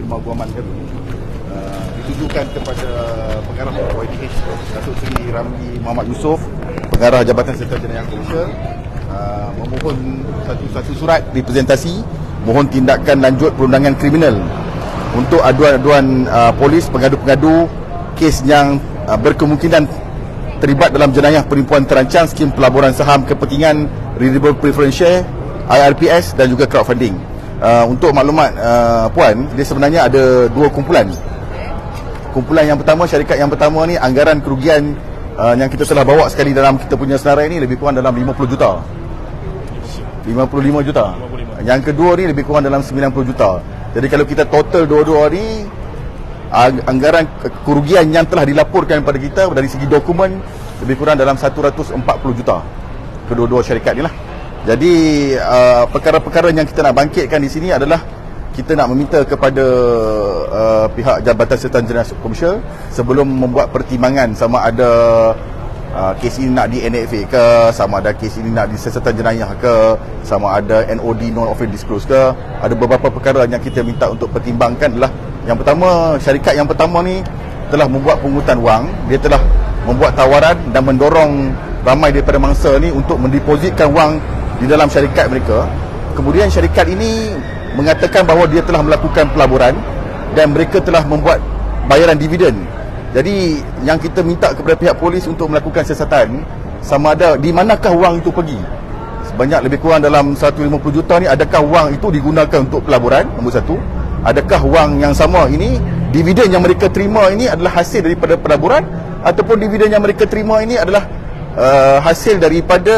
Rumah Guaman Heru ditujukan kepada pengarah YDH Datuk Seri Ramli Muhammad Yusof, pengarah Jabatan Serta Jenayah Komersial, memohon satu surat representasi mohon tindakan lanjut perundangan kriminal untuk aduan-aduan polis pengadu-pengadu kes yang berkemungkinan terlibat dalam jenayah penipuan terancang skim pelaburan saham kepentingan Redeemable Preference Share, IRPS dan juga crowdfunding. Untuk maklumat Puan, dia sebenarnya ada dua kumpulan. Kumpulan yang pertama, syarikat yang pertama ni anggaran kerugian yang kita telah bawa sekali dalam kita punya senarai ni lebih kurang dalam 50 juta. 55 juta. Yang kedua ni lebih kurang dalam 90 juta. Jadi kalau kita total dua-dua ni, anggaran kerugian yang telah dilaporkan kepada kita dari segi dokumen lebih kurang dalam 140 juta kedua-dua syarikat ni lah. Jadi perkara-perkara yang kita nak bangkitkan di sini adalah kita nak meminta kepada pihak Jabatan Serta Jenayah Komersial sebelum membuat pertimbangan sama ada kes ini nak di NFA ke, sama ada kes ini nak di siasatan jenayah ke, sama ada NOD non offence disclose ke. Ada beberapa perkara yang kita minta untuk pertimbangkan adalah yang pertama, syarikat yang pertama ni telah membuat pungutan wang. Dia telah membuat tawaran dan mendorong ramai daripada mangsa ni untuk mendepositkan wang di dalam syarikat mereka. Kemudian syarikat ini mengatakan bahawa dia telah melakukan pelaburan dan mereka telah membuat bayaran dividen. Jadi yang kita minta kepada pihak polis untuk melakukan siasatan sama ada di manakah wang itu pergi. Sebanyak lebih kurang dalam 150 juta ni, adakah wang itu digunakan untuk pelaburan, nombor satu. Adakah wang yang sama ini, dividen yang mereka terima ini adalah hasil daripada pelaburan, ataupun dividen yang mereka terima ini adalah hasil daripada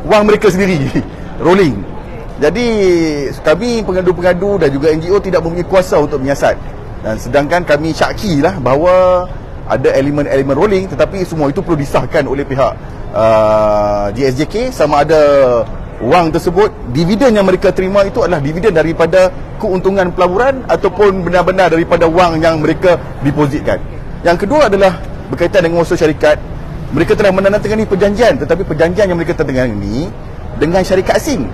wang mereka sendiri rolling. Jadi kami pengadu-pengadu dan juga NGO tidak mempunyai kuasa untuk menyiasat, dan sedangkan kami syaki lah bahawa ada elemen-elemen rolling, tetapi semua itu perlu disahkan oleh pihak GSJK sama ada wang tersebut, dividen yang mereka terima itu adalah dividen daripada keuntungan pelaburan ataupun benar-benar daripada wang yang mereka depositkan. Yang kedua adalah berkaitan dengan usaha syarikat. Mereka telah menandatangani perjanjian, tetapi perjanjian yang mereka tandatangani ini dengan syarikat asing.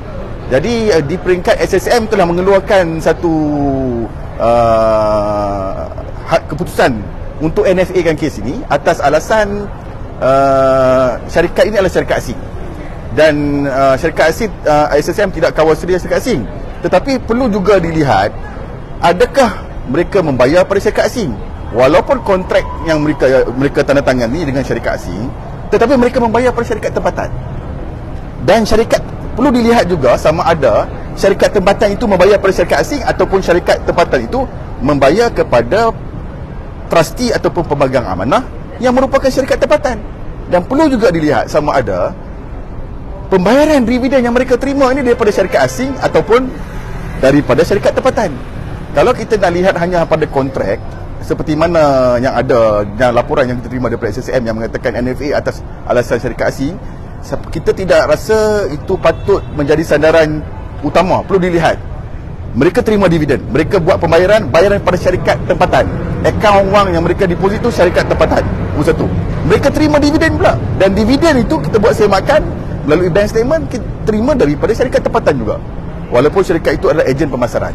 Jadi di peringkat SSM telah mengeluarkan satu keputusan untuk NFA kan kes ini atas alasan syarikat ini adalah syarikat asing. Dan syarikat asing, SSM tidak kawal sedia syarikat asing. Tetapi perlu juga dilihat, adakah mereka membayar pada syarikat asing? Walaupun kontrak yang mereka tandatangani dengan syarikat asing, tetapi mereka membayar pada syarikat tempatan. Dan syarikat perlu dilihat juga sama ada syarikat tempatan itu membayar pada syarikat asing ataupun syarikat tempatan itu membayar kepada trustee ataupun pemegang amanah yang merupakan syarikat tempatan. Dan perlu juga dilihat sama ada pembayaran dividen yang mereka terima ini daripada syarikat asing ataupun daripada syarikat tempatan. Kalau kita nak lihat hanya pada kontrak seperti mana yang ada yang laporan yang kita terima daripada SSM yang mengatakan NFA atas alasan syarikat asing, kita tidak rasa itu patut menjadi sandaran utama. Perlu dilihat, mereka terima dividen, mereka buat bayaran pada syarikat tempatan, akaun wang yang mereka deposit itu syarikat tempatan. Satu, mereka terima dividen pula, dan dividen itu kita buat semakan melalui bank statement, kita terima daripada syarikat tempatan juga, walaupun syarikat itu adalah ejen pemasaran.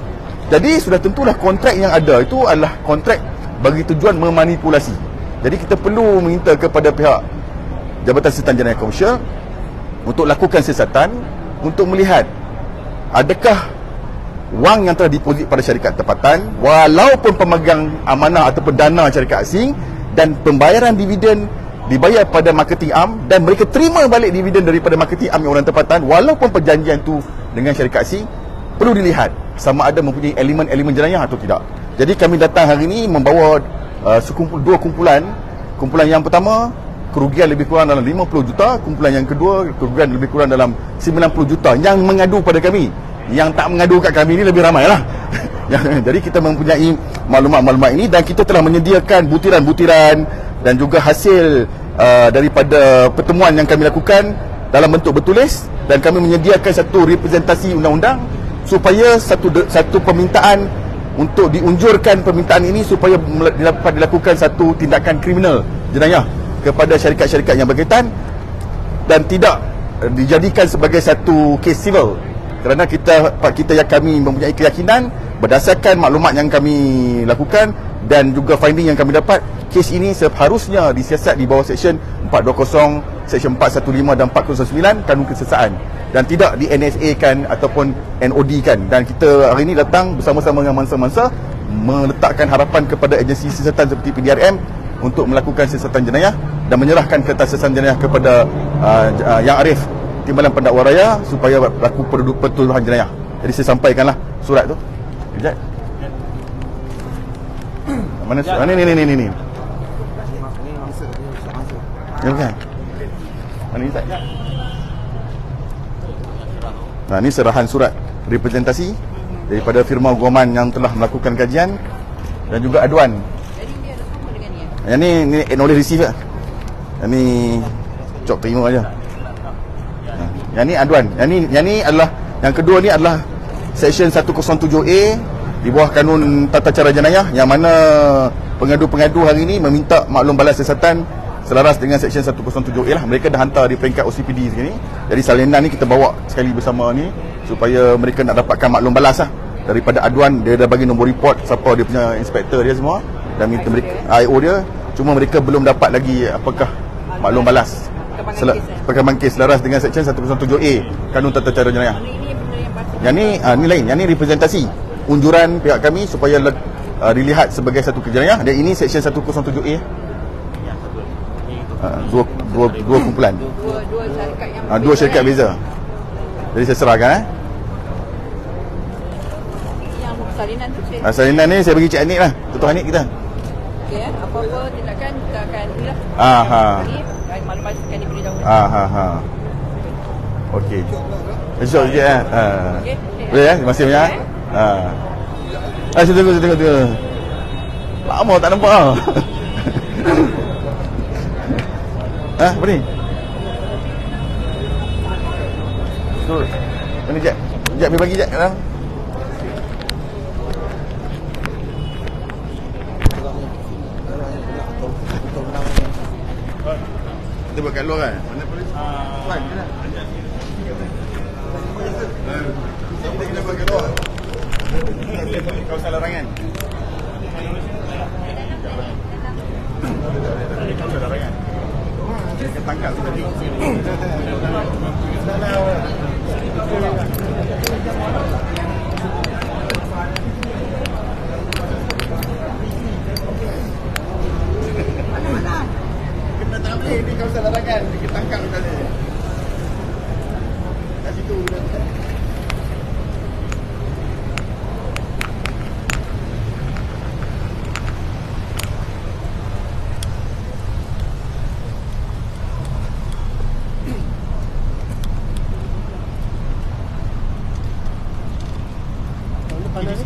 Jadi sudah tentulah kontrak yang ada itu adalah kontrak bagi tujuan memanipulasi. Jadi kita perlu minta kepada pihak Jabatan Serta Jenayah Komersial untuk lakukan siasatan untuk melihat adakah wang yang telah deposit pada syarikat tempatan walaupun pemegang amanah ataupun dana syarikat asing, dan pembayaran dividen dibayar pada marketing arm dan mereka terima balik dividen daripada marketing arm yang orang tempatan walaupun perjanjian itu dengan syarikat asing. Perlu dilihat sama ada mempunyai elemen-elemen jenayah atau tidak. Jadi kami datang hari ini membawa dua kumpulan. Kumpulan yang pertama, kerugian lebih kurang dalam 50 juta. Kumpulan yang kedua, kerugian lebih kurang dalam 90 juta yang mengadu pada kami. Yang tak mengadu kat kami ini lebih ramai lah. Jadi kita mempunyai maklumat-maklumat ini dan kita telah menyediakan butiran-butiran dan juga hasil daripada pertemuan yang kami lakukan dalam bentuk bertulis, dan kami menyediakan satu representasi undang-undang supaya satu permintaan untuk diunjurkan permintaan ini supaya dapat dilakukan satu tindakan kriminal jenayah kepada syarikat-syarikat yang berkaitan dan tidak dijadikan sebagai satu kes civil, kerana kami mempunyai keyakinan berdasarkan maklumat yang kami lakukan dan juga finding yang kami dapat, kes ini seharusnya disiasat di bawah Seksyen 420, Seksyen 415 dan 409 Kanun Kesesakan, dan tidak di NSA kan ataupun NOD kan. Dan kita hari ini datang bersama-sama dengan mangsa-mangsa meletakkan harapan kepada agensi siasatan seperti PDRM untuk melakukan siasatan jenayah dan menyerahkan kertas siasatan jenayah kepada Yang Arif Timbalan Pendakwa Raya supaya berlaku pertuduhan jenayah. Jadi saya sampaikanlah surat tu. Sekejap. Mana surat? Ni. Ni bukan? Mana ni tak? Nah, ni serahan surat representasi daripada firma guaman yang telah melakukan kajian dan juga aduan. Jadi dia ada sama dengan ni. Yang ni acknowledge receive lah. Yang ni cok terima aja. Yang ni aduan. Yang ni adalah, yang kedua ni adalah Seksyen 107A di bawah Kanun Tata Cara Jenayah, yang mana pengadu-pengadu hari ini meminta maklum balas siasatan selaras dengan Seksyen 107A lah. Mereka dah hantar di peringkat OCPD sini. Jadi salinan ni kita bawa sekali bersama ni supaya mereka nak dapatkan maklum balas lah. Daripada aduan, dia dah bagi nombor report siapa dia punya inspektor dia semua dan minta mereka IO dia. Cuma mereka belum dapat lagi apakah maklum balas perkembangan kes selaras dengan Seksyen 107A Kanun Tata Cara Jenayah. Yang ni lain, yang ni representasi unjuran pihak kami supaya dilihat sebagai satu jenayah. Dan ini Seksyen 107A. Dua kumpulan. Dua syarikat yang Dua syarikat beza. Jadi saya serahkan yang salinan tu saya. Salinan ni saya bagi Cik Anik lah, Ketua Anik kita. Okey, apa-apa tindakan kita akan lihat. Maklumat akan diberitahu. Okey. Esok sikit Okey. Boleh terima kasih banyak. Saya tengok. Lama tak nampak ah. Apa ni? Ni Jap, pergi bagi Jap dalam. Kita buat kat luar kan? Mana polis? Tuan, je lah. Kita kena buat kat luar. Kawasan larangan. Kawasan larangan. Kita tangkap tadi. Kita tak boleh di kawasan larangan. Kita tangkap tadi. Kat situ.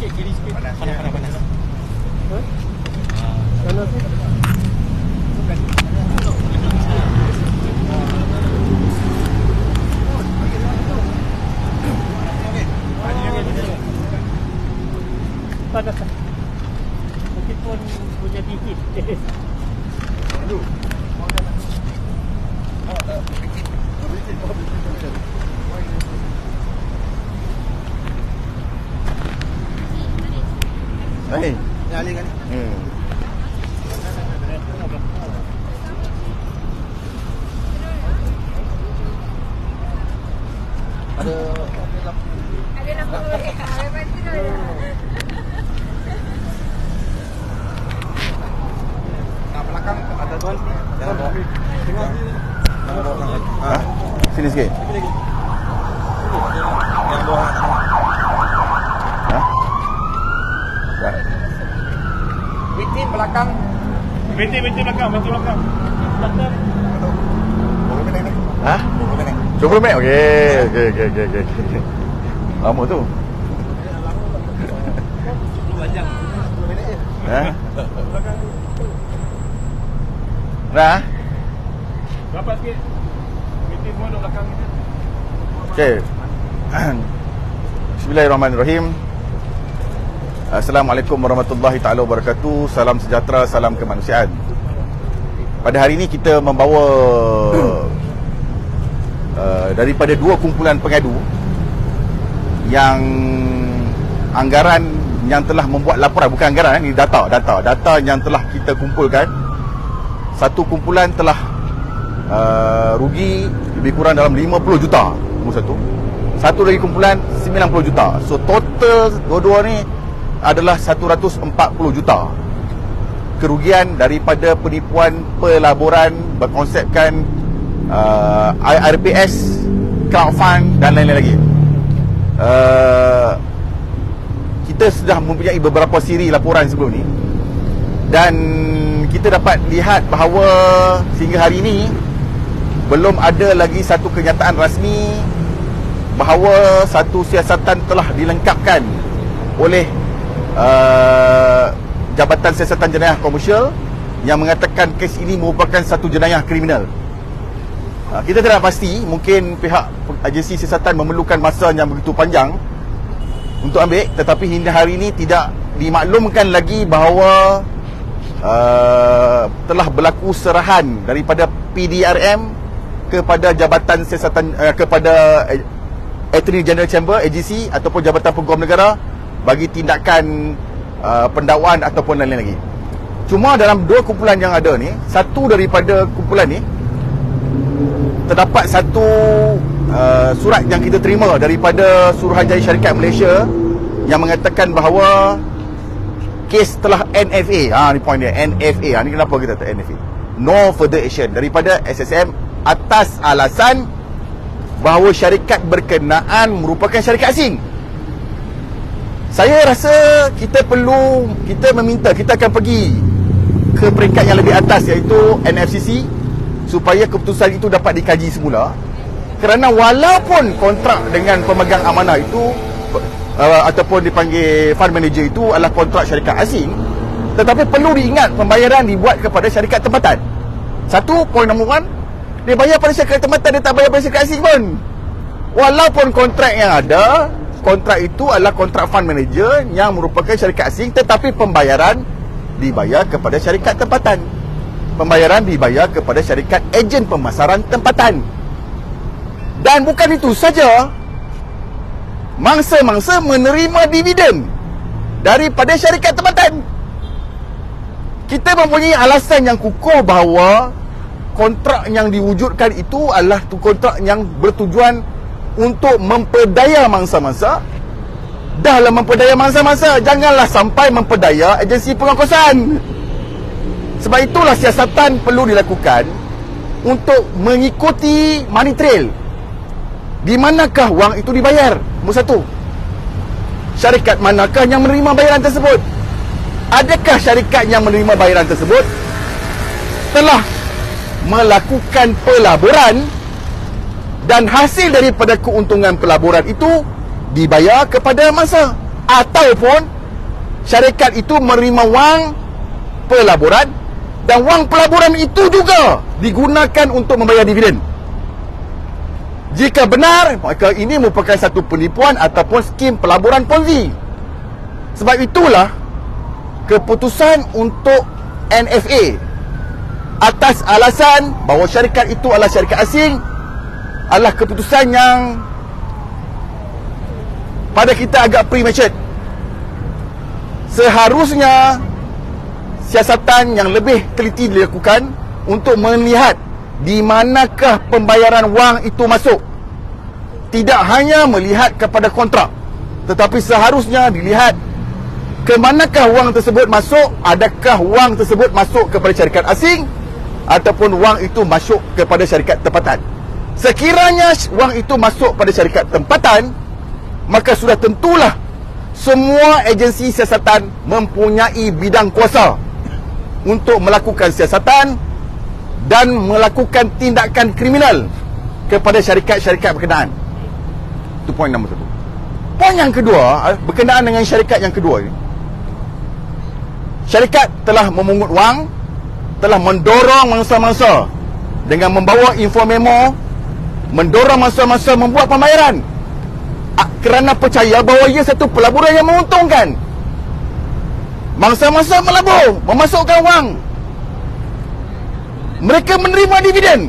Kiri sikit. Panas. Panas tu. Panas. Meskipun punya dikit. Aduh. Ni alih kan? Ada lampu. Belakang ada tuan. Jangan bawa. Tengok. Sini sikit. Jangan bawa. Binti belakang. Binti belakang. Belakang. 20 minit. Okey. Lama tu. 2 jam. 10 minit je. Dah. Dapat sikit. Binti semua duduk belakang kita. Okey. Bismillahirrahmanirrahim. Assalamualaikum warahmatullahi taala wabarakatuh. Salam sejahtera, salam kemanusiaan. Pada hari ini kita membawa daripada dua kumpulan pengadu yang anggaran yang telah membuat laporan, bukan anggaran, ini data yang telah kita kumpulkan. Satu kumpulan telah rugi lebih kurang dalam 50 juta, nombor satu. Satu lagi kumpulan 90 juta. So total dua-dua ni adalah 140 juta kerugian daripada penipuan pelaburan berkonsepkan IRPS, crowdfund dan lain-lain lagi. Kita sudah mempunyai beberapa siri laporan sebelum ni, dan kita dapat lihat bahawa sehingga hari ini belum ada lagi satu kenyataan rasmi bahawa satu siasatan telah dilengkapkan oleh Jabatan Siasatan Jenayah Komersial yang mengatakan kes ini merupakan satu jenayah kriminal. Kita tidak pasti, mungkin pihak agensi siasatan memerlukan masa yang begitu panjang untuk ambil, tetapi hingga hari ini tidak dimaklumkan lagi bahawa telah berlaku serahan daripada PDRM kepada Jabatan Siasatan, kepada Attorney General Chamber, AGC ataupun Jabatan Peguam Negara bagi tindakan pendakwaan ataupun lain-lain lagi. Cuma dalam dua kumpulan yang ada ni, satu daripada kumpulan ni terdapat satu surat yang kita terima daripada Suruhanjaya Syarikat Malaysia yang mengatakan bahawa kes telah NFA. Ni point dia, NFA. Ni kenapa kita kata NFA? No further action daripada SSM atas alasan bahawa syarikat berkenaan merupakan syarikat asing. Saya rasa kita meminta, kita akan pergi ke peringkat yang lebih atas, iaitu NFCC, supaya keputusan itu dapat dikaji semula. Kerana walaupun kontrak dengan pemegang amanah itu ataupun dipanggil fund manager itu adalah kontrak syarikat asing, tetapi perlu diingat pembayaran dibuat kepada syarikat tempatan. Satu, poin nombor 1, dia bayar pada syarikat tempatan, dia tak bayar pada syarikat asing pun. Walaupun kontrak yang ada, kontrak itu adalah kontrak fund manager yang merupakan syarikat asing, tetapi pembayaran dibayar kepada syarikat tempatan. Pembayaran dibayar kepada syarikat ejen pemasaran tempatan. Dan bukan itu saja, mangsa-mangsa menerima dividen daripada syarikat tempatan. Kita mempunyai alasan yang kukuh bahawa kontrak yang diwujudkan itu adalah kontrak yang bertujuan untuk memperdaya mangsa-mangsa. Dahlah memperdaya mangsa-mangsa, janganlah sampai memperdaya agensi pengakusan. Sebab itulah siasatan perlu dilakukan untuk mengikuti money trail. Di manakah wang itu dibayar? Nombor satu, syarikat manakah yang menerima bayaran tersebut? Adakah syarikat yang menerima bayaran tersebut telah melakukan pelaburan dan hasil daripada keuntungan pelaburan itu dibayar kepada mangsa, ataupun syarikat itu menerima wang pelaburan dan wang pelaburan itu juga digunakan untuk membayar dividen? Jika benar, maka ini merupakan satu penipuan ataupun skim pelaburan Ponzi. Sebab itulah keputusan untuk NFA atas alasan bahawa syarikat itu adalah syarikat asing adalah keputusan yang pada kita agak premature. Seharusnya siasatan yang lebih teliti dilakukan untuk melihat di manakah pembayaran wang itu masuk. Tidak hanya melihat kepada kontrak, tetapi seharusnya dilihat ke manakah wang tersebut masuk. Adakah wang tersebut masuk kepada syarikat asing ataupun wang itu masuk kepada syarikat tempatan. Sekiranya wang itu masuk pada syarikat tempatan, maka sudah tentulah semua agensi siasatan mempunyai bidang kuasa untuk melakukan siasatan dan melakukan tindakan kriminal kepada syarikat-syarikat berkenaan. Itu poin nombor satu. Poin yang kedua, berkenaan dengan syarikat yang kedua ini, syarikat telah memungut wang, telah mendorong mangsa-mangsa dengan membawa info memo, mendorong mangsa-mangsa membuat pembayaran kerana percaya bahawa ia satu pelaburan yang menguntungkan. Mangsa-mangsa melabur, memasukkan wang, mereka menerima dividen,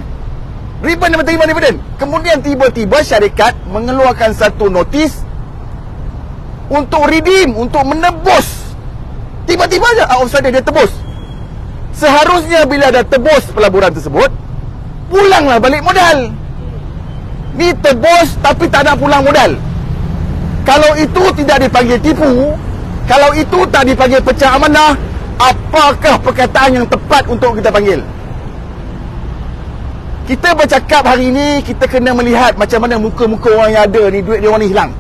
menerima dividen. Kemudian tiba-tiba syarikat mengeluarkan satu notis untuk redeem, untuk menebus. Tiba-tiba je out of sudden dia tebus. Seharusnya bila dah tebus pelaburan tersebut, pulanglah balik modal. Ni tebus tapi tak nak pulang modal. Kalau itu tidak dipanggil tipu, kalau itu tak dipanggil pecah amanah, apakah perkataan yang tepat untuk kita panggil? Kita bercakap hari ini, kita kena melihat macam mana muka-muka orang yang ada ni, duit dia orang ni hilang.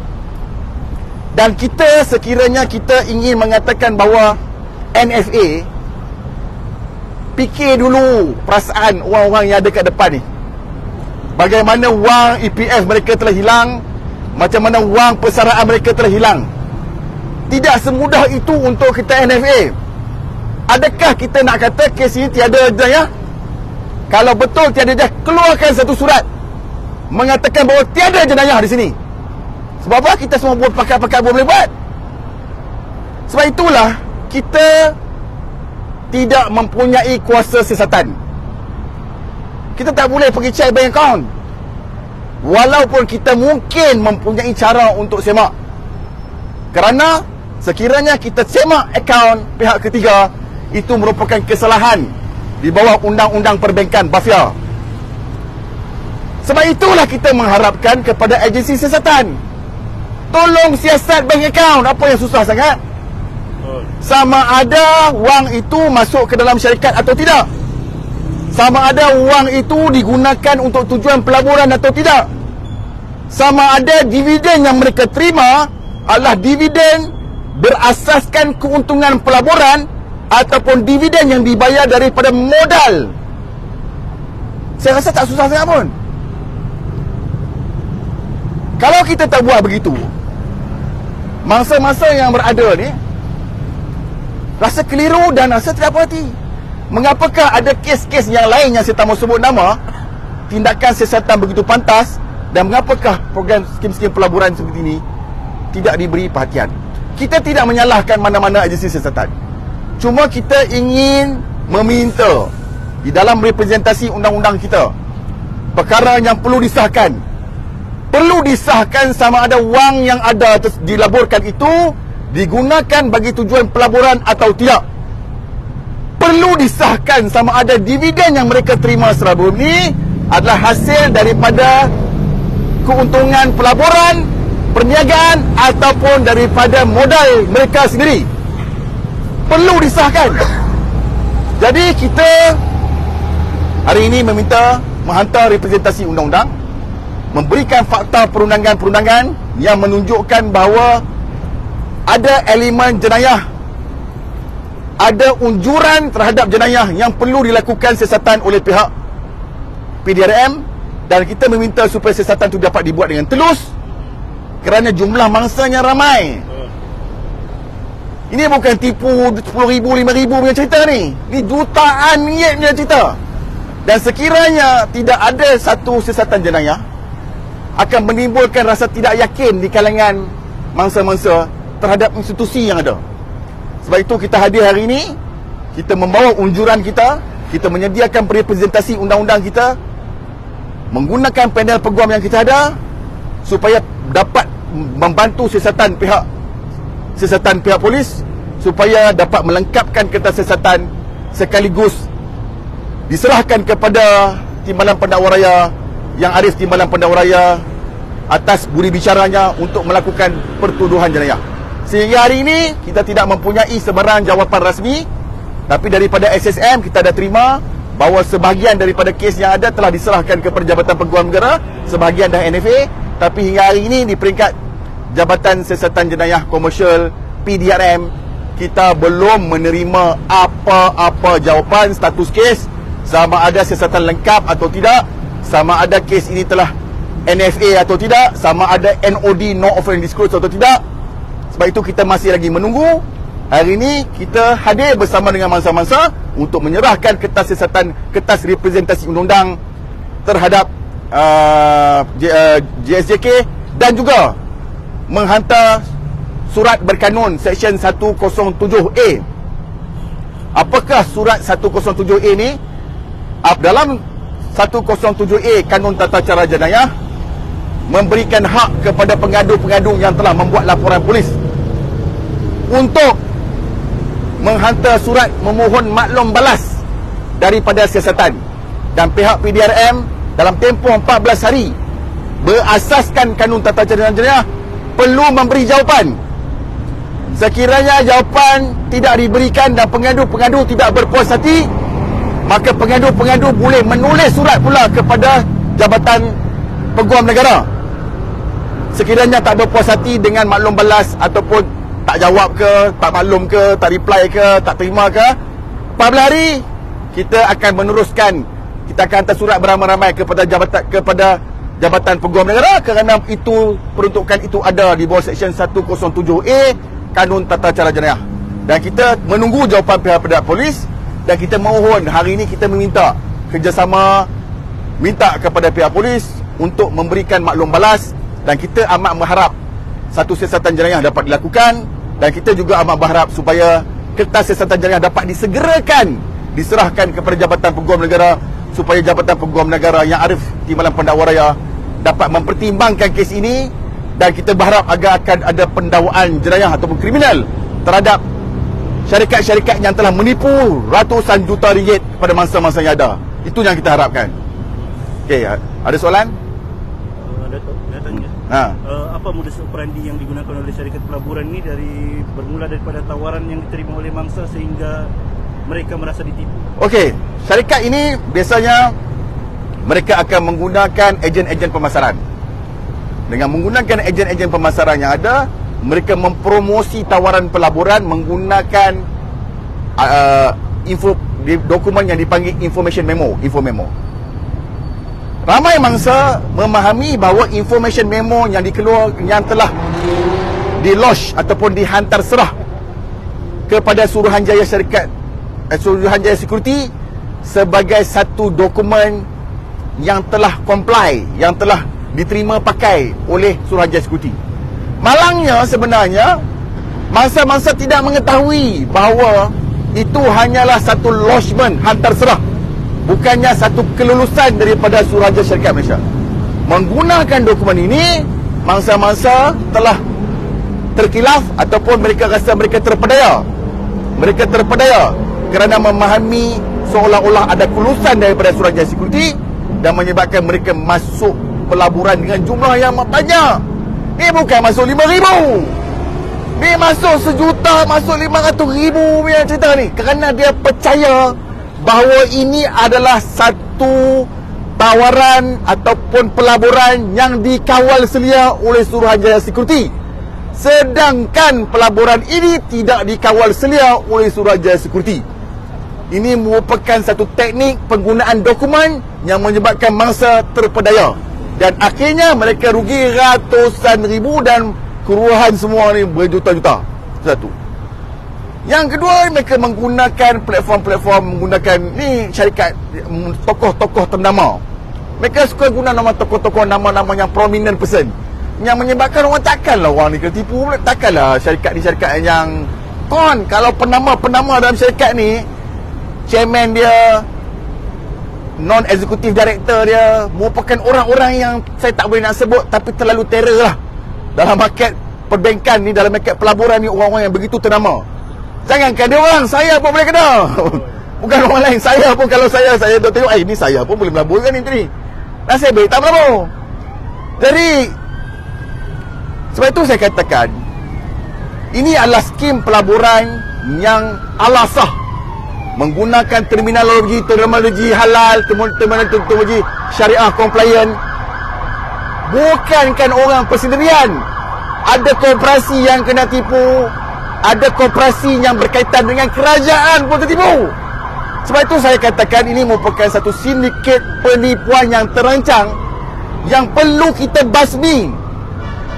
Dan kita sekiranya kita ingin mengatakan bahawa NFA, fikir dulu perasaan orang-orang yang ada kat depan ni. Bagaimana wang EPF mereka telah hilang, macam mana wang persaraan mereka telah hilang. Tidak semudah itu untuk kita NFA. Adakah kita nak kata kes ini tiada jenayah? Kalau betul tiada jenayah, keluarkan satu surat mengatakan bahawa tiada jenayah di sini. Sebab apa? Kita semua buat pakat-pakat boleh buat. Sebab itulah kita tidak mempunyai kuasa siasatan. Kita tak boleh pergi check bank account, walaupun kita mungkin mempunyai cara untuk semak. Kerana sekiranya kita semak akaun pihak ketiga, itu merupakan kesalahan di bawah undang-undang perbankan BAFIA. Sebab itulah kita mengharapkan kepada agensi siasatan, tolong siasat bank account. Apa yang susah sangat? Sama ada wang itu masuk ke dalam syarikat atau tidak, sama ada wang itu digunakan untuk tujuan pelaburan atau tidak, sama ada dividen yang mereka terima adalah dividen berasaskan keuntungan pelaburan ataupun dividen yang dibayar daripada modal. Saya rasa tak susah sangat pun. Kalau kita tak buat begitu, mangsa-mangsa yang berada ni rasa keliru dan rasa tidak puas hati. Mengapakah ada kes-kes yang lain yang saya tak mahu sebut nama, tindakan siasatan begitu pantas, dan mengapakah program skim-skim pelaburan seperti ini tidak diberi perhatian? Kita tidak menyalahkan mana-mana agensi siasatan, cuma kita ingin meminta di dalam representasi undang-undang kita, perkara yang perlu disahkan sama ada wang yang ada dilaburkan itu digunakan bagi tujuan pelaburan atau tidak. Perlu disahkan sama ada dividen yang mereka terima serabun ni adalah hasil daripada keuntungan pelaburan, perniagaan ataupun daripada modal mereka sendiri. Perlu disahkan. Jadi kita hari ini meminta menghantar representasi undang-undang, memberikan fakta perundangan-perundangan yang menunjukkan bahawa ada elemen jenayah, ada unjuran terhadap jenayah yang perlu dilakukan siasatan oleh pihak PDRM, dan kita meminta supaya siasatan itu dapat dibuat dengan telus kerana jumlah mangsanya ramai. Ini bukan tipu 10,000, 5,000 punya cerita ni. Ni jutaan ringgit punya cerita. Dan sekiranya tidak ada satu siasatan jenayah, akan menimbulkan rasa tidak yakin di kalangan mangsa-mangsa terhadap institusi yang ada. Sebab itu kita hadir hari ini, kita membawa unjuran kita, kita menyediakan representasi undang-undang kita, menggunakan panel peguam yang kita ada supaya dapat membantu siasatan pihak polis, supaya dapat melengkapkan kertas siasatan sekaligus diserahkan kepada Timbalan Pendakwa yang Arif Timbalan Pendakwa atas budi bicaranya untuk melakukan pertuduhan jenayah. Sehingga hari ini kita tidak mempunyai sebarang jawapan rasmi, tapi daripada SSM kita dah terima bahawa sebahagian daripada kes yang ada telah diserahkan kepada Jabatan Peguam Negara, sebahagian dah NFA. Tapi hingga hari ini di peringkat Jabatan Siasatan Jenayah Komersial PDRM, kita belum menerima apa-apa jawapan status kes, sama ada siasatan lengkap atau tidak, sama ada kes ini telah NFA atau tidak, sama ada NOD, no offence disclosed atau tidak. Sebab itu kita masih lagi menunggu. Hari ini kita hadir bersama dengan mangsa-mangsa untuk menyerahkan kertas siasatan, kertas representasi undang-undang terhadap JSJK, dan juga menghantar surat berkanun Seksyen 107A. Apakah surat 107A ni? Dalam 107A Kanun Tata Cara Jenayah memberikan hak kepada pengadu-pengadu yang telah membuat laporan polis untuk menghantar surat memohon maklum balas daripada siasatan, dan pihak PDRM dalam tempoh 14 hari berasaskan kanun tata cara jenayah perlu memberi jawapan. Sekiranya jawapan tidak diberikan dan pengadu-pengadu tidak berpuas hati, maka pengadu-pengadu boleh menulis surat pula kepada Jabatan Peguam Negara. Sekiranya tak berpuas hati dengan maklum balas ataupun tak jawab ke, tak maklum ke, tak reply ke, tak terima ke, 14 hari kita akan meneruskan, kita akan hantar surat beramai-ramai kepada Jabatan Peguam Negara, kerana itu peruntukan itu ada di bawah Seksyen 107A Kanun Tata Cara Jenayah. Dan kita menunggu jawapan pihak polis, dan kita mohon hari ini kita meminta kerjasama, minta kepada pihak polis untuk memberikan maklum balas, dan kita amat berharap satu siasatan jenayah dapat dilakukan, dan kita juga amat berharap supaya kertas siasatan jenayah dapat disegerakan diserahkan kepada Jabatan Peguam Negara, supaya Jabatan Peguam Negara yang arif Timbalan Pendakwa Raya dapat mempertimbangkan kes ini, dan kita berharap agar akan ada pendakwaan jenayah ataupun kriminal terhadap syarikat-syarikat yang telah menipu ratusan juta ringgit pada masa-masa yang ada. Itu yang kita harapkan. Okey, ada soalan? Datuk, nak tanya. Apa modus operandi yang digunakan oleh syarikat pelaburan ni bermula daripada tawaran yang diterima oleh mangsa sehingga mereka merasa ditipu? Okey, syarikat ini biasanya mereka akan menggunakan ejen-ejen pemasaran. Dengan menggunakan ejen-ejen pemasaran yang ada, mereka mempromosi tawaran pelaburan menggunakan dokumen yang dipanggil information memo, info memo. Ramai mangsa memahami bahawa information memo yang yang telah di-lodge ataupun dihantar serah kepada Suruhanjaya Suruhanjaya Security sebagai satu dokumen yang telah comply, yang telah diterima pakai oleh Suruhanjaya Security. Malangnya sebenarnya mangsa-mangsa tidak mengetahui bahawa itu hanyalah satu lodgement hantar serah, bukannya satu kelulusan daripada Suruhanjaya Syarikat Malaysia. Menggunakan dokumen ini, mangsa-mangsa telah terkilaf ataupun mereka rasa mereka terpedaya. Mereka terpedaya kerana memahami seolah-olah ada kelulusan daripada Suruhanjaya Security, dan menyebabkan mereka masuk pelaburan dengan jumlah yang banyak. Ni bukan masuk 5,000, ni masuk 1 juta, masuk 500,000 punya cerita ni, kerana dia percaya bahawa ini adalah satu tawaran ataupun pelaburan yang dikawal selia oleh Suruhanjaya Security, sedangkan pelaburan ini tidak dikawal selia oleh Suruhanjaya Security. Ini merupakan satu teknik penggunaan dokumen yang menyebabkan mangsa terpedaya, dan akhirnya mereka rugi ratusan ribu dan kerugian semua ni berjuta-juta. Satu. Yang kedua, mereka menggunakan platform-platform, menggunakan ni syarikat tokoh-tokoh ternama. Mereka suka guna nama tokoh-tokoh, nama-nama yang prominent person, yang menyebabkan orang takkanlah orang ni kena tipu. Takkanlah syarikat ni syarikat yang kalau penama dalam syarikat ni, chairman dia, non-executive director dia merupakan orang-orang yang saya tak boleh nak sebut, tapi terlalu terror lah dalam market perbankan ni, dalam market pelaburan ni, orang-orang yang begitu ternama. Jangankan dia orang, saya pun boleh kena. Bukan orang lain, saya pun, kalau saya tengok, ni saya pun boleh melabur kan ni. Nasib baik tak melabur. Jadi sebab itu saya katakan, ini adalah skim pelaburan yang ala sah, menggunakan terminologi halal, terminologi syariah compliant. Bukankan orang persendirian. Ada koperasi yang kena tipu, ada koperasi yang berkaitan dengan kerajaan pun tertipu. Sebab itu saya katakan ini merupakan satu sindiket penipuan yang terancang, yang perlu kita basmi.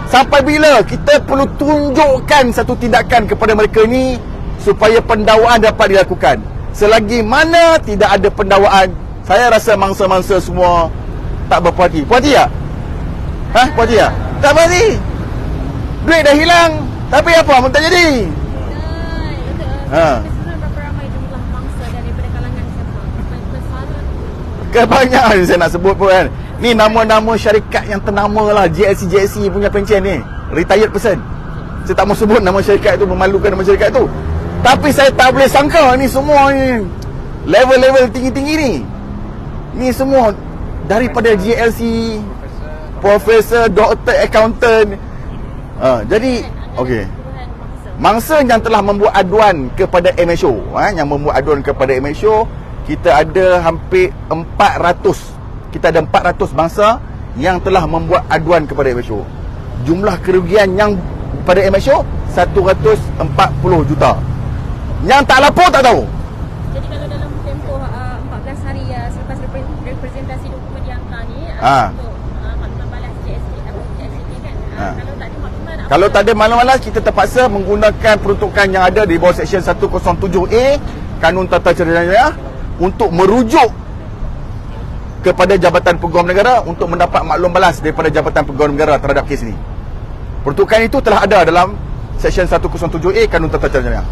Sampai bila kita perlu tunjukkan satu tindakan kepada mereka ini supaya pendakwaan dapat dilakukan. Selagi mana tidak ada pendakwaan, saya rasa mangsa-mangsa semua tak berpuas hati. Puas hati tak? Puas hati tak? Tak puas hati. Duit dah hilang, tapi apa pun tak jadi. Berapa ramai jumlah mangsa daripada kalangan siapa? Kebanyakan saya nak sebut pun kan. Ni nama-nama syarikat yang ternama lah, JLC punya pencen ni, retired person. Saya tak mau sebut nama syarikat itu, memalukan nama syarikat itu. Tapi saya tak boleh sangka ni semua ni level-level tinggi-tinggi ni. Ni semua daripada GLC, profesor, doktor, accountant. Jadi okey. Mangsa yang telah membuat aduan kepada MSO, yang membuat aduan kepada MSO, kita ada hampir 400. Kita ada 400 mangsa yang telah membuat aduan kepada MSO. Jumlah kerugian yang pada MSO 140 juta. Yang tak lapor tak tahu. Jadi kalau dalam tempoh 14 hari selepas representasi dokumen dihantar ni untuk maklumat balas JST kan. Kalau tak ada maklumat, kalau tak ada maklumat, kita terpaksa menggunakan peruntukan yang ada di bawah Seksyen 107A Kanun Tata Cara Jaya untuk merujuk kepada Jabatan Peguam Negara untuk mendapat maklum balas daripada Jabatan Peguam Negara terhadap kes ini. Peruntukan itu telah ada dalam Seksyen 107A Kanun Tata Cara Jaya.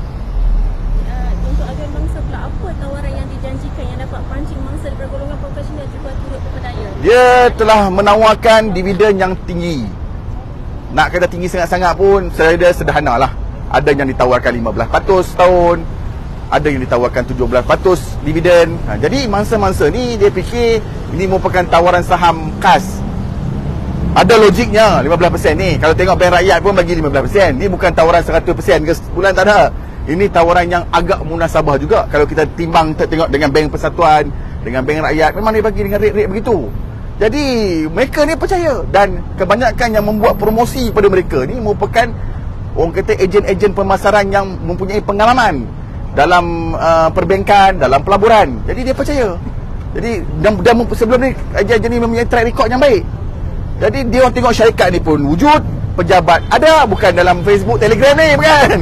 Untuk agen mangsa pula, apa tawaran yang dijanjikan yang dapat pancing mangsa daripada golongan profesional juga turut berdaya? Dia telah menawarkan dividen yang tinggi. Nak kata tinggi sangat-sangat pun saya sederhana lah. Ada yang ditawarkan 15% setahun, ada yang ditawarkan 17% dividen. Jadi mangsa-mangsa ni dia fikir ini merupakan tawaran saham khas. Ada logiknya 15% ni. Kalau tengok bank rakyat pun bagi 15%. Ni bukan tawaran 100% ke sebulan, tak ada. Ini tawaran yang agak munasabah juga. Kalau kita timbang tengok dengan bank persatuan, dengan bank rakyat, memang dia bagi dengan rate-rate begitu. Jadi mereka ni percaya. Dan kebanyakan yang membuat promosi pada mereka ni merupakan orang kata ejen-ejen pemasaran yang mempunyai pengalaman dalam perbankan, dalam pelaburan. Jadi dia percaya. Jadi dan sebelum ni ejen-ejen ni mempunyai track record yang baik. Jadi dia orang tengok syarikat ni pun wujud, pejabat ada, bukan dalam Facebook, Telegram ni, bukan.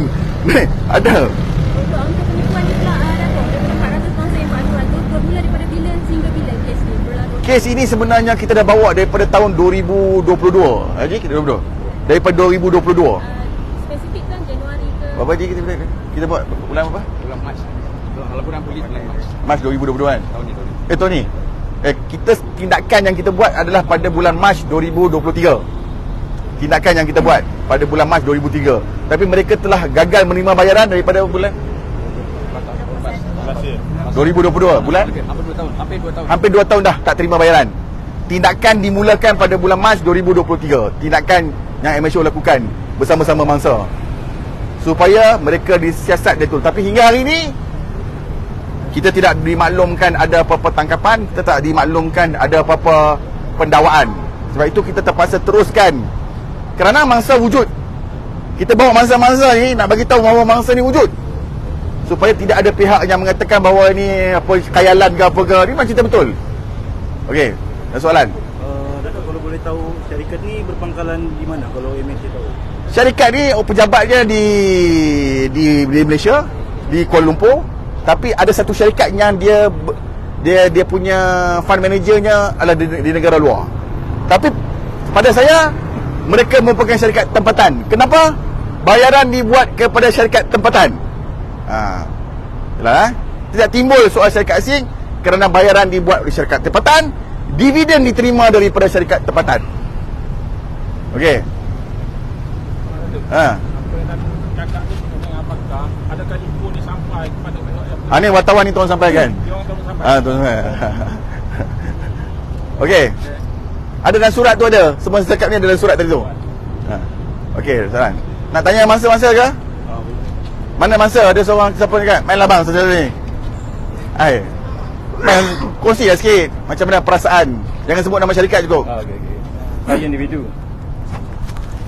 Ada. Untuk angka penipuan ni pula Datuk, daripada 400 mangsa yang buat tu bermula daripada bila sehingga bila kes ni berlaku? Kes ini sebenarnya kita dah bawa daripada tahun 2022. Haji, kita 22. Daripada 2022. Spesifik kan Januari ke? Berapa haji kita buat bulan apa? Bulan Mac. Laporan polis bulan Mac. Mac 2022 kan? Tahun ni. Tahun ni. Kita tindakan yang kita buat adalah pada bulan Mac 2023. Tindakan yang kita buat pada bulan Mac 2003. Tapi mereka telah gagal menerima bayaran daripada bulan 2022. Bulan? Hampir 2 tahun dah tak terima bayaran. Tindakan dimulakan pada bulan Mac 2023. Tindakan yang MSO lakukan bersama-sama mangsa supaya mereka disiasat betul. Tapi hingga hari ini kita tidak dimaklumkan ada apa-apa tangkapan, kita tak dimaklumkan ada apa-apa pendakwaan. Sebab itu kita terpaksa teruskan. Kerana mangsa wujud. Kita bawa mangsa-mangsa ni nak bagi tahu bahawa mangsa ni wujud. Supaya tidak ada pihak yang mengatakan bahawa ini apa khayalan ke apa ke. Ni memang cerita betul. Okey, ada soalan? Datuk, kalau boleh tahu syarikat ni berpangkalan di mana kalau MSC tahu? Syarikat ni pejabatnya di Malaysia, di Kuala Lumpur. Tapi ada satu syarikat yang dia punya fund managernya adalah di negara luar. Tapi pada saya mereka merupakan syarikat tempatan. Kenapa? Bayaran dibuat kepada syarikat tempatan. Tidak timbul soal syarikat asing kerana bayaran dibuat oleh syarikat tempatan, dividen diterima daripada syarikat tempatan. Okey. Adakah info ni sampai kepada Ni wartawan ni tuan sampaikan. Tuan sampaikan. Okey. Ada dalam surat tu ada. Semua setakat ni ada dalam surat tadi tu. Okey, salam. Nak tanya mangsa-mangsa ke? Mana mangsa? Ada seorang siapa ni kan? Main labang saudara ni. Main kongsi lah sikit. Macam mana perasaan. Jangan sebut nama syarikat cukup. Okey. Saya individu.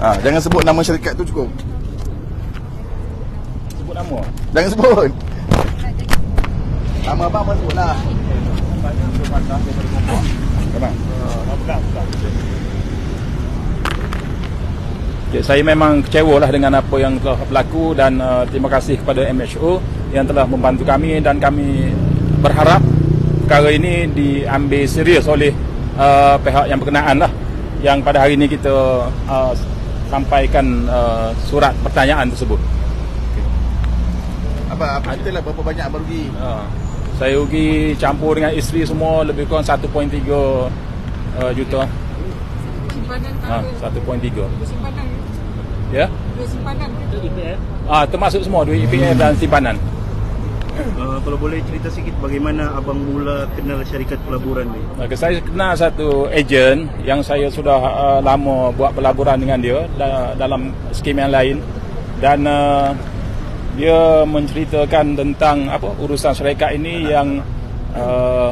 Jangan sebut nama syarikat tu cukup. Sebut nama. Jangan sebut. Nama abang pun sebut lah. Okay, saya memang kecewa lah dengan apa yang telah berlaku dan terima kasih kepada MSO yang telah membantu kami dan kami berharap perkara ini diambil serius oleh pihak yang berkenaan lah, yang pada hari ini kita sampaikan surat pertanyaan tersebut. Apa itulah berapa banyak abang rugi? Saya rugi campur dengan isteri semua lebih kurang 1.3 juta. Simpanan 1.3. simpanan Ya. Duit simpanan. IPF. Termasuk semua duit EPF dan simpanan. Kalau boleh cerita sikit bagaimana abang mula kenal syarikat pelaburan ni? Saya kenal satu ejen yang saya sudah lama buat pelaburan dengan dia dalam skim yang lain, dan dia menceritakan tentang urusan syarikat ini yang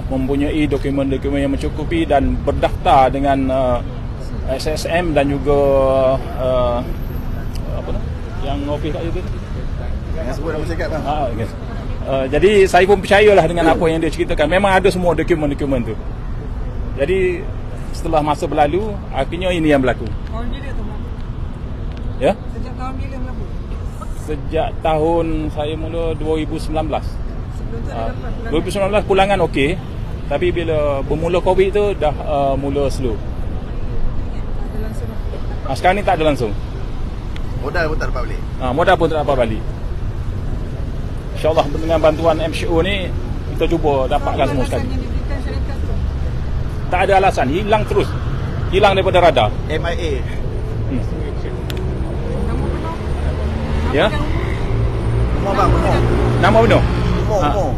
mempunyai dokumen-dokumen yang mencukupi dan berdaftar dengan SSM dan juga yang ofis kat situ. Yang sebut nama syarikat bang. Yes. Jadi saya pun percayalah dengan apa yang dia ceritakan. Memang ada semua dokumen-dokumen tu. Jadi setelah masa berlalu, akhirnya ini yang berlaku. Tahun bila tu, Mak? Ya? Sejak tahun bila berlaku? Sejak tahun saya mula 2019. Sebelum tu ada dapat 2019 pulangan okey, tapi bila bermula Covid tu dah mula slow. ada langsung. Sekarang ni tak ada langsung. Modal pun tak dapat balik. Modal pun tak dapat balik. InsyaAllah dengan bantuan MCO ni kita cuba dapatkan semua sekali. Yang diberikan syarikat tu? Tak ada alasan, hilang terus. Hilang daripada radar. MIA. Nama penuh? Ya? Umur bang, umur. Nama penuh?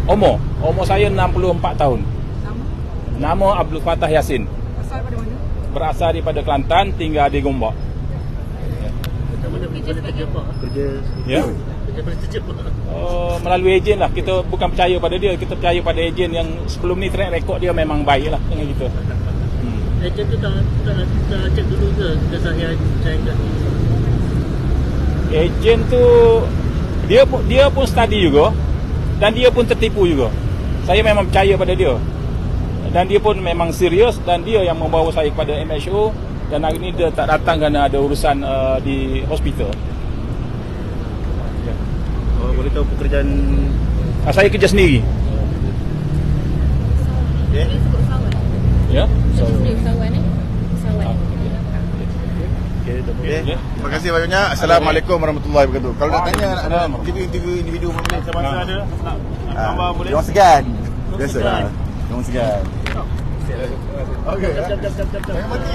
Umur. Umur saya 64 tahun. Nama? Nama Abdul Fattah Yassin. Asal pada mana? Berasal daripada Kelantan, tinggal di Gombak. Kat mana kerja apa? Kerja Ya? kerja apa? Melalui ejen lah. Kita bukan percaya pada dia, kita percaya pada ejen yang sebelum ni track record dia memang baik lah dengan kita. Ejen tu dah cek dulu ke kesahihan syarikat ni? Ejen tu dia pun study juga dan dia pun tertipu juga. Saya memang percaya pada dia. Dan dia pun memang serius, dan dia yang membawa saya kepada MHO, dan hari ni dia tak datang kerana ada urusan di hospital. Boleh tahu pekerjaan? Saya kerja sendiri. Dia sebut pesawat. Ya. Kerja sendiri pesawat pesawat. Okay. Terima kasih banyak. Assalamualaikum warahmatullahi wabarakatuh. Kalau nak tanya ada interview individu mana boleh? Saya rasa ada nak tambah boleh? Jangan segan. Biasa lah. Jangan segan. Okey. Jangan mati.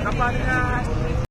Apa dengan